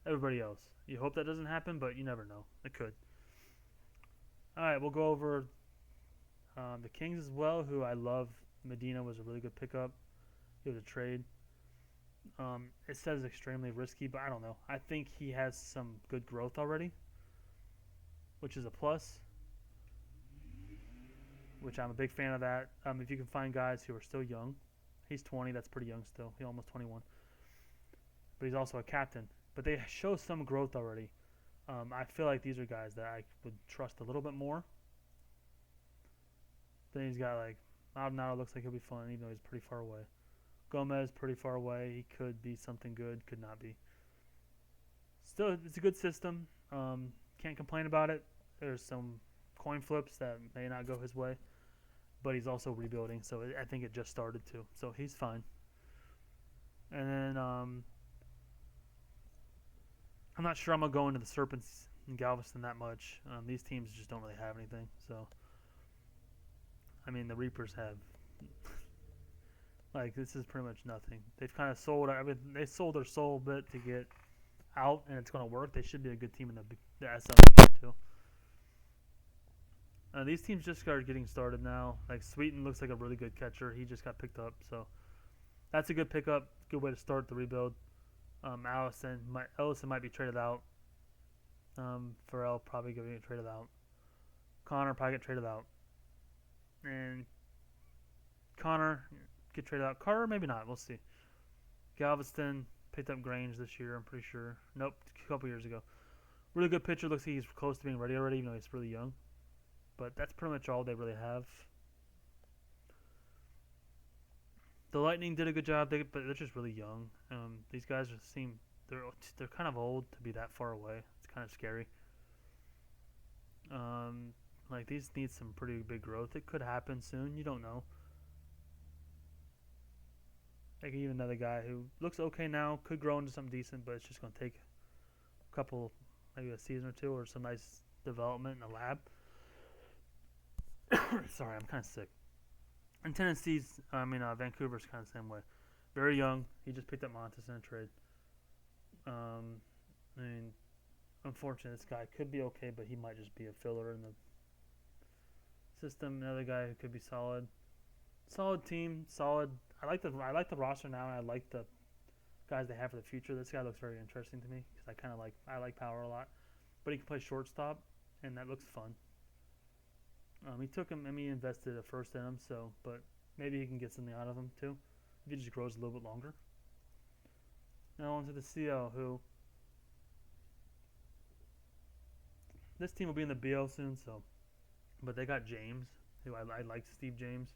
Everybody else. You hope that doesn't happen, but you never know. It could. All right, we'll go over the Kings as well, who I love. Medina was a really good pickup. It was a trade. It says extremely risky, but I don't know. I think he has some good growth already, which is a plus, which I'm a big fan of that. If you can find guys who are still young. He's 20. That's pretty young still. He's almost 21. But he's also a captain. But they show some growth already. I feel like these are guys that I would trust a little bit more. Then he's got like Maldonado looks like he'll be fun, even though he's pretty far away. Gomez pretty far away. He could be something good, could not be. Still, it's a good system. Can't complain about it. There's some coin flips that may not go his way, but he's also rebuilding, so I think it just started too. So he's fine. And then I'm not sure I'm gonna go into the Serpents and Galveston that much. These teams just don't really have anything. So I mean, the Reapers have. Like, this is pretty much nothing. They've kind of sold. I mean, they sold their soul a bit to get out, and it's going to work. They should be a good team in the SL next year, too. These teams just started getting started now. Like, Sweeten looks like a really good catcher. He just got picked up, so that's a good pickup. Good way to start the rebuild. Ellison might be traded out. Farrell probably going to get traded out. Connor probably get traded out. And Connor get traded out. Carter, maybe not. We'll see. Galveston picked up Grange this year, I'm pretty sure. Nope, a couple years ago. Really good pitcher. Looks like he's close to being ready already, even though he's really young. But that's pretty much all they really have. The Lightning did a good job, but they're just really young. These guys just seem they're kind of old to be that far away. It's kind of scary. Like these need some pretty big growth. It could happen soon. You don't know. Like even another guy who looks okay now could grow into something decent, but it's just going to take a couple, maybe a season or two, or some nice development in the lab. Sorry, I'm kind of sick. And Vancouver's kind of the same way. Very young. He just picked up Montes in a trade. I mean, unfortunately, this guy could be okay, but he might just be a filler in the system. Another guy who could be solid. Solid team. Solid. I like the roster now, and I like the guys they have for the future. This guy looks very interesting to me because I like power a lot, but he can play shortstop, and that looks fun. He took him. I mean, he invested a first in him, so but maybe he can get something out of him too if he just grows a little bit longer. Now on to the CL, who this team will be in the BL soon, so but they got James, who I like Steve James.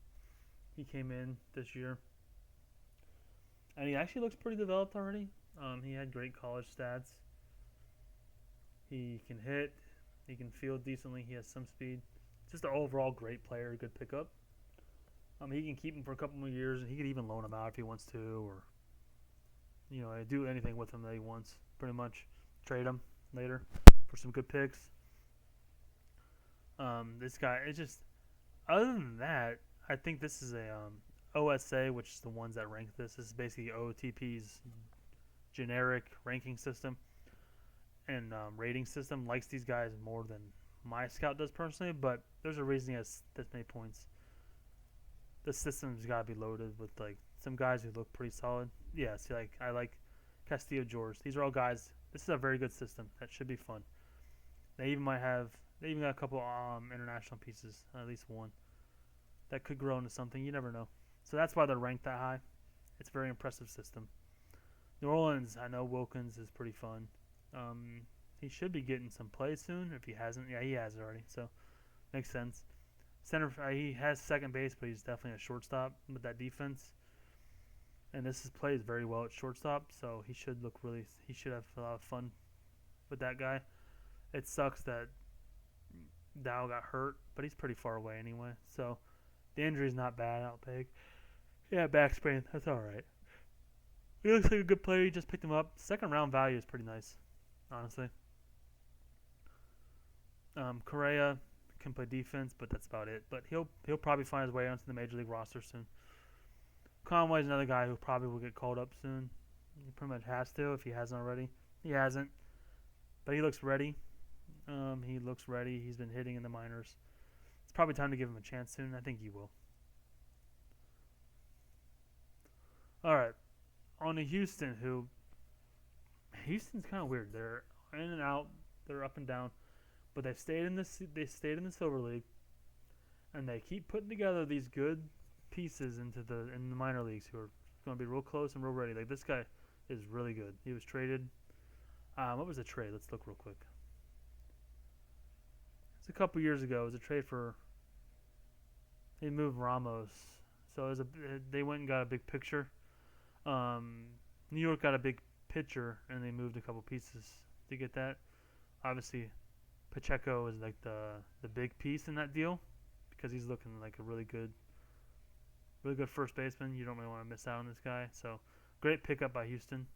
He came in this year, and he actually looks pretty developed already. He had great college stats. He can hit. He can field decently. He has some speed. Just an overall great player, good pickup. He can keep him for a couple more years, and he could even loan him out if he wants to, or do anything with him that he wants. Pretty much trade him later for some good picks. This guy, it's just other than that, I think this is a OSA, which is the ones that rank this. This is basically OTP's generic ranking system and rating system. Likes these guys more than my scout does personally, but there's a reason he has this many points. The system's got to be loaded with like some guys who look pretty solid. Yeah, see, like I like Castillo, George. These are all guys. This is a very good system. That should be fun. They even got a couple international pieces, at least one, that could grow into something. You never know. So that's why they're ranked that high. It's a very impressive system. New Orleans, I know Wilkins is pretty fun. He should be getting some play soon. If he hasn't, yeah, he has already. So makes sense. Center, he has second base, but he's definitely a shortstop with that defense. And plays very well at shortstop, so he should have a lot of fun with that guy. It sucks that Dow got hurt, but he's pretty far away anyway. So the injury's not bad, I don't think. Yeah, back sprain, that's all right. He looks like a good player. You just picked him up. Second round value is pretty nice, honestly. Correa can play defense, but that's about it. But he'll probably find his way onto the major league roster soon. Conway's another guy who probably will get called up soon. He pretty much has to if he hasn't already. He hasn't, but he looks ready. He's been hitting in the minors. It's probably time to give him a chance soon. I think he will. All right, on to Houston. Houston's kind of weird. They're in and out. They're up and down, but they've stayed in this. They stayed in the Silver League, and they keep putting together these good pieces in the minor leagues who are going to be real close and real ready. Like this guy is really good. He was traded. What was the trade? Let's look real quick. It's a couple years ago. It was a trade for. They moved Ramos, so they went and got a big picture. New York got a big pitcher, and they moved a couple pieces to get that. Obviously, Pacheco is like the big piece in that deal because he's looking like a really good first baseman. You don't really want to miss out on this guy. So great pickup by Houston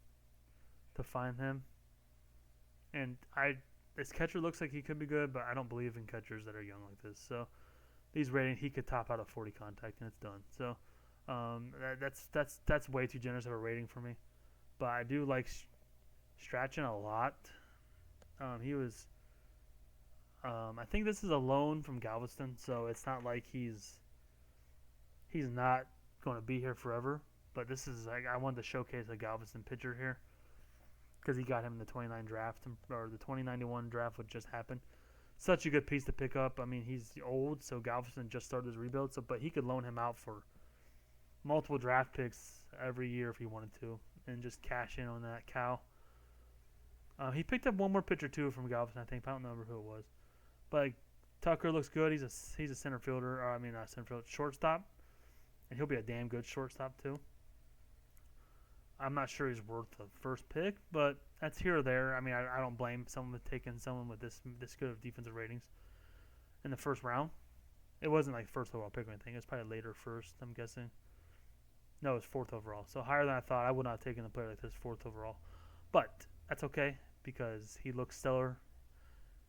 to find him. And this catcher looks like he could be good, but I don't believe in catchers that are young like this. So these ratings, he could top out a 40 contact, and it's done. So that's way too generous of a rating for me. But I do like Strachan a lot. He was. I think this is a loan from Galveston, so it's not like he's not going to be here forever. But this is like I wanted to showcase a Galveston pitcher here because he got him in the 29 draft or the 2091 draft, which just happened. Such a good piece to pick up. I mean, he's old, so Galveston just started his rebuild. So, but he could loan him out for multiple draft picks every year if he wanted to, and just cash in on that cow. He picked up one more pitcher too from Galveston, I think. I don't remember who it was, but Tucker looks good. He's a center fielder. Or, I mean, not center fielder, shortstop, and he'll be a damn good shortstop too. I'm not sure he's worth the first pick, but that's here or there. I mean, I don't blame someone with taking someone with this good of defensive ratings in the first round. It wasn't like first overall pick or anything. It was probably later first, I'm guessing. No, it was fourth overall. So higher than I thought. I would not have taken a player like this fourth overall. But that's okay because he looks stellar.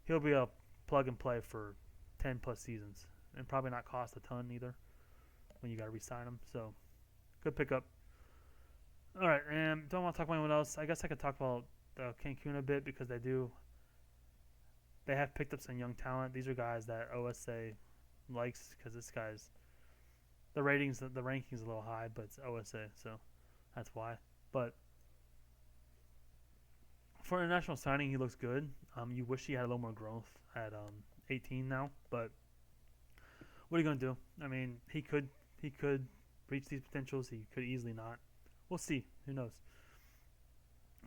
He'll be a plug and play for 10-plus seasons and probably not cost a ton either when you got to re-sign him. So good pickup. All right, and don't want to talk about anyone else. I guess I could talk about Cancun a bit because they have picked up some young talent. These are guys that OSA likes because this guy's the ranking's a little high, but it's OSA, so that's why. But For an international signing, he looks good. You wish he had a little more growth at 18 now, but what are you gonna do? I mean, he could reach these potentials. He could easily not. We'll see. Who knows?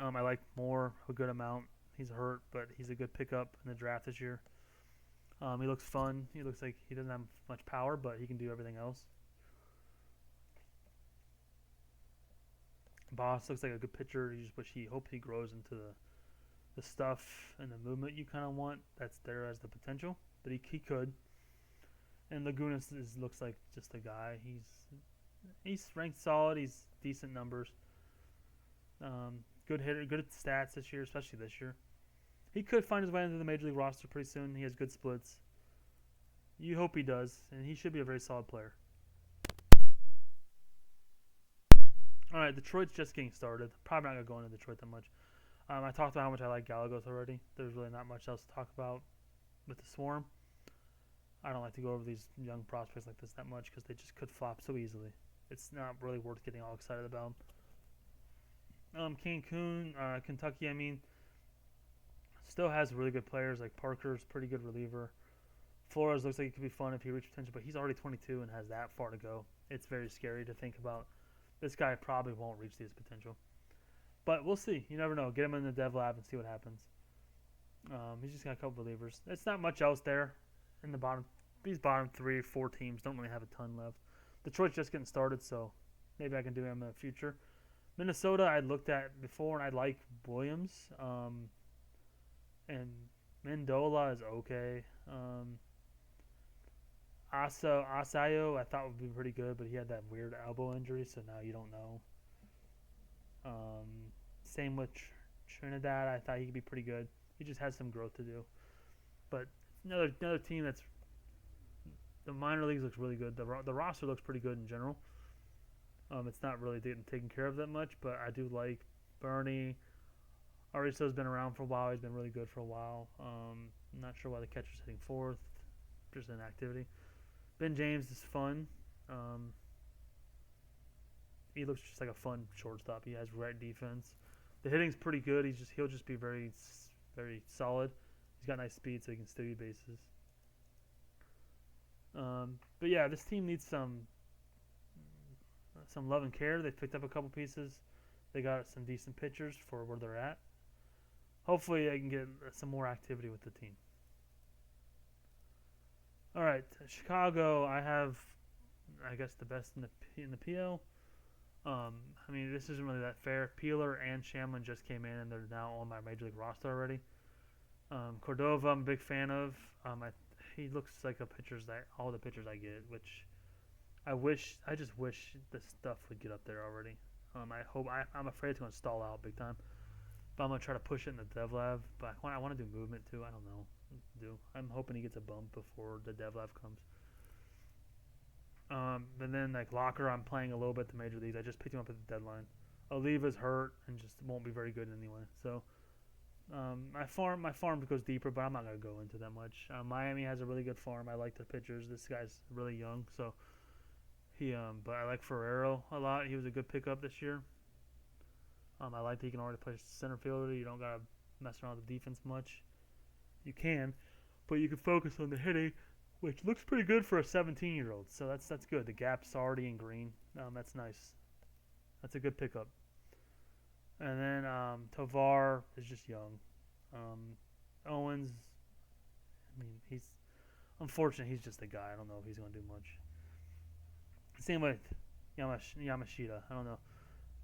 I like Moore a good amount. He's hurt, but he's a good pickup in the draft this year. He looks fun. He looks like he doesn't have much power, but he can do everything else. Boss looks like a good pitcher. You just wish he grows into the stuff and the movement you kind of want. That's there as the potential, but he could. And Laguna looks like just a guy. He's ranked solid. He's decent numbers. Good hitter, good stats this year, especially this year. He could find his way into the major league roster pretty soon. He has good splits. You hope he does, and he should be a very solid player. All right, Detroit's just getting started. Probably not gonna go into Detroit that much. I talked about how much I like Gallegos already. There's really not much else to talk about with the Swarm. I don't like to go over these young prospects like this that much because they just could flop so easily. It's not really worth getting all excited about. Cancun, Kentucky, I mean, still has really good players. Like Parker's pretty good reliever. Flores looks like it could be fun if he reaches potential, but he's already 22 and has that far to go. It's very scary to think about. This guy probably won't reach his potential. But we'll see. You never know. Get him in the dev lab and see what happens. He's just got a couple relievers. It's not much else there in the bottom. These bottom 3 or 4 teams don't really have a ton left. Detroit's just getting started, so maybe I can do him in the future. Minnesota, I looked at before, and I like Williams. And Mendola is okay. Asayo, I thought would be pretty good, but he had that weird elbow injury, so now you don't know. Same with Trinidad. I thought he could be pretty good. He just has some growth to do. But another team that's the minor leagues looks really good. The roster looks pretty good in general. It's not really getting taken care of that much, but I do like Bernie. Arizo's been around for a while. He's been really good for a while. I'm not sure why the catcher's hitting fourth. Just an activity. Ben James is fun. He looks just like a fun shortstop. He has right defense. The hitting's pretty good. He'll just be very, very solid. He's got nice speed, so he can steal you bases. But yeah, this team needs some love and care. They picked up a couple pieces. They got some decent pitchers for where they're at. Hopefully, I can get some more activity with the team. All right, Chicago. I have, I guess, the best in the PL. I mean, this isn't really that fair. Peeler and Shamlin just came in, and they're now on my major league roster already. Cordova, I'm a big fan of. He looks like all the pitchers I get, which I just wish the stuff would get up there already. I'm afraid it's going to stall out big time. But I'm going to try to push it in the dev lab. But I want to do movement too. I don't know what to do. I'm hoping he gets a bump before the dev lab comes. And then like Locker, I'm playing a little bit the major leagues. I just picked him up at the deadline. Oliva's hurt and just won't be very good anyway. So my farm goes deeper, but I'm not going to go into that much. Miami has a really good farm. I like the pitchers. This guy's really young, so but I like Ferrero a lot. He was a good pickup this year. I like that he can already play center fielder. You don't got to mess around with the defense much. You can, but you can focus on the hitting, which looks pretty good for a 17-year-old. So that's good. The gap's already in green. That's nice. That's a good pickup. And then Tovar is just young. Owens, I mean, he's unfortunate. He's just a guy. I don't know if he's going to do much. Same with Yamashita. I don't know.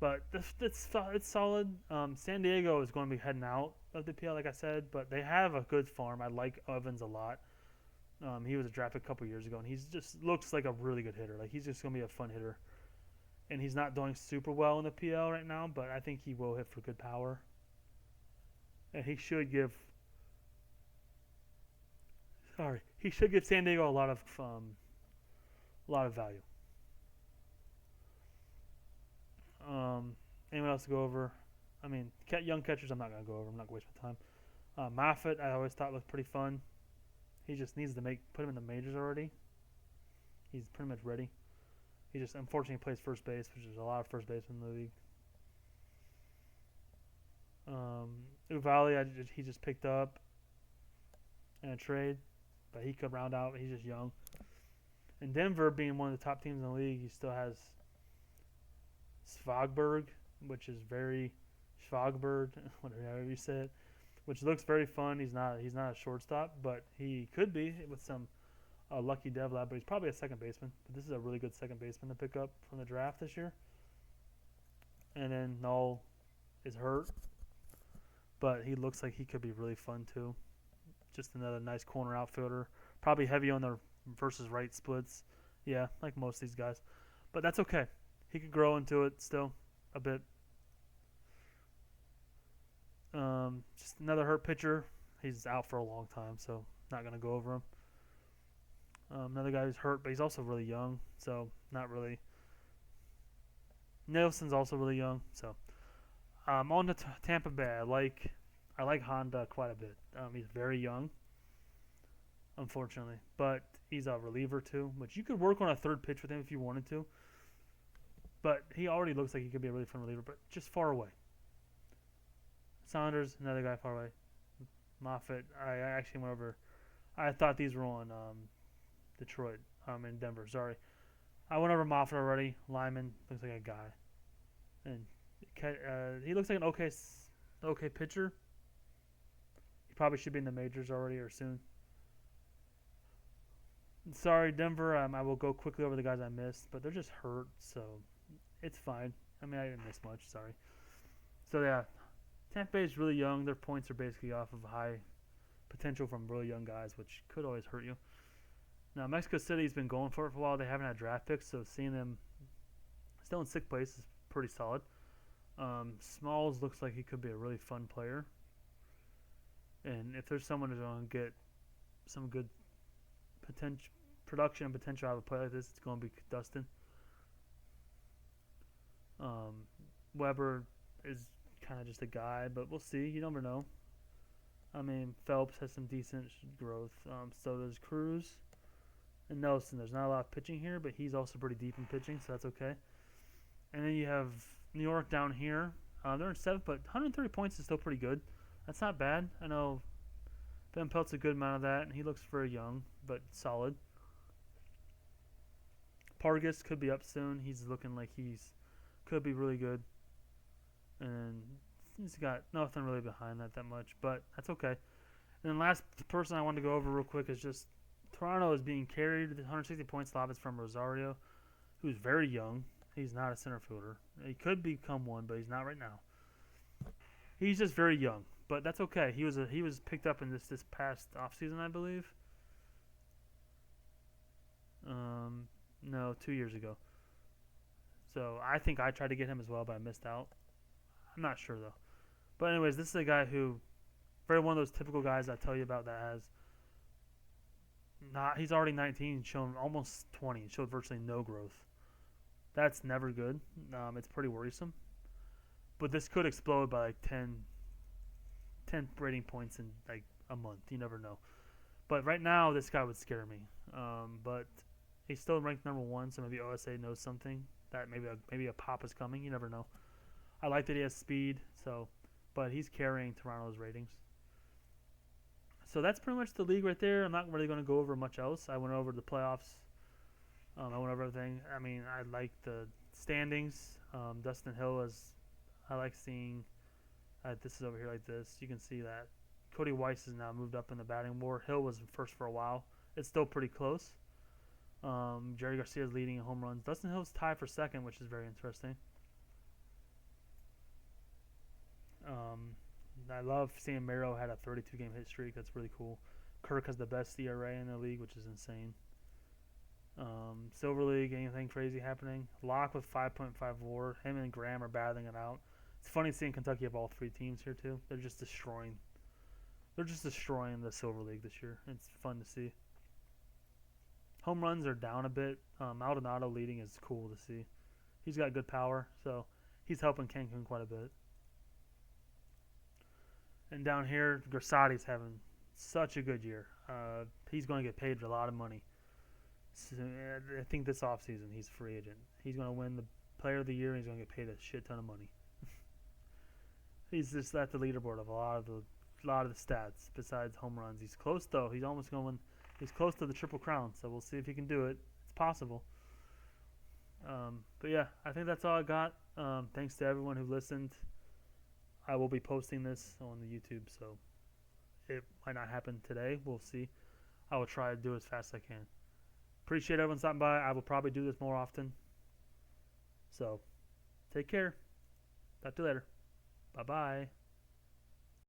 But it's solid. San Diego is going to be heading out of the PL, like I said, but they have a good farm. I like Evans a lot. He was a draft pick a couple years ago, and he just looks like a really good hitter. Like he's just going to be a fun hitter. And he's not doing super well in the PL right now, but I think he will hit for good power. And he should give San Diego a lot of value. Anyone else to go over? I mean, young catchers I'm not going to go over. I'm not going to waste my time. Moffitt, I always thought looked pretty fun. He just needs to put him in the majors already. He's pretty much ready. He just unfortunately plays first base, which is a lot of first basemen in the league. Uvali, he just picked up in a trade, but he could round out. He's just young. And Denver, being one of the top teams in the league, he still has Svagberg, which is very Svagberg, whatever you say it, which looks very fun. He's not a shortstop, but he could be with some lucky dev lab. But he's probably a second baseman. But this is a really good second baseman to pick up from the draft this year. And then Null is hurt, but he looks like he could be really fun too. Just another nice corner outfielder. Probably heavy on the versus right splits. Yeah, like most of these guys. But that's okay. He could grow into it still a bit. Just another hurt pitcher. He's out for a long time, so not going to go over him. Another guy who's hurt, but he's also really young, so not really. Nelson's also really young, so on to Tampa Bay. I like Honda quite a bit. He's very young, unfortunately, but he's a reliever too, which you could work on a third pitch with him if you wanted to. But he already looks like he could be a really fun reliever, but just far away. Saunders, another guy far away. Moffitt, I actually went over. I thought these were on Detroit, in Denver. Sorry, I went over Moffitt already. Lyman looks like a guy, and he looks like an okay pitcher. He probably should be in the majors already or soon. Sorry, Denver. I will go quickly over the guys I missed, but they're just hurt, so it's fine. I mean, I didn't miss much. Sorry. So yeah, Tampa Bay is really young. Their points are basically off of high potential from really young guys, which could always hurt you. Now, Mexico City's been going for it for a while. They haven't had draft picks, so seeing them still in sixth place is pretty solid. Smalls looks like he could be a really fun player. And if there's someone who's going to get some good production and potential out of a player like this, it's going to be Dustin. Weber is kind of just a guy, but we'll see. You never know. I mean, Phelps has some decent growth. So does Cruz and Nelson. There's not a lot of pitching here, but he's also pretty deep in pitching, so that's okay. And then you have New York down here. They're in seventh, but 130 points is still pretty good. That's not bad. I know Ben Pelt's a good amount of that, and he looks very young, but solid. Pargas could be up soon. He's looking like could be really good. And he's got nothing really behind that much, but that's okay. And then last person I wanted to go over real quick is just Toronto is being carried. The 160 points lob is from Rosario, who's very young. He's not a center fielder. He could become one, but he's not right now. He's just very young, but that's okay. He was picked up in this past offseason, I believe. No, 2 years ago. So I think I tried to get him as well, but I missed out. I'm not sure though. But anyways, this is a guy who, very one of those typical guys I tell you about that has he's already 19, shown almost 20, showed virtually no growth. That's never good. It's pretty worrisome. But this could explode by like 10 rating points in like a month. You never know. But right now, this guy would scare me. But he's still ranked number 1, so maybe OSA knows something. That maybe a pop is coming. You never know. I like that he has speed, but he's carrying Toronto's ratings. So that's pretty much the league right there. I'm not really going to go over much else. I went over the playoffs. I went over everything. I mean, I like the standings. Dustin Hill I like seeing. This is over here like this. You can see that Cody Weiss has now moved up in the batting war. Hill was first for a while. It's still pretty close. Jerry Garcia is leading in home runs. Dustin Hill's tied for second, which is very interesting. I love seeing Mero had a 32-game hit streak. That's really cool. Kirk has the best ERA in the league, which is insane. Silver League, anything crazy happening? Locke with 5.5 WAR. Him and Graham are battling it out. It's funny seeing Kentucky have all 3 teams here too. They're just destroying the Silver League this year. It's fun to see. Home runs are down a bit. Maldonado leading is cool to see. He's got good power, so he's helping Cancun quite a bit. And down here, Gersati's having such a good year. He's going to get paid a lot of money. So, I think this offseason he's a free agent. He's going to win the Player of the Year, and he's going to get paid a shit ton of money. He's just at the leaderboard of a lot of the stats besides home runs. He's close though. He's almost going. He's close to the triple crown. So we'll see if he can do it. It's possible. But yeah, I think that's all I got. Thanks to everyone who listened. I will be posting this on the YouTube, so it might not happen today. We'll see. I will try to do it as fast as I can. Appreciate everyone stopping by. I will probably do this more often. So, take care. Talk to you later. Bye-bye.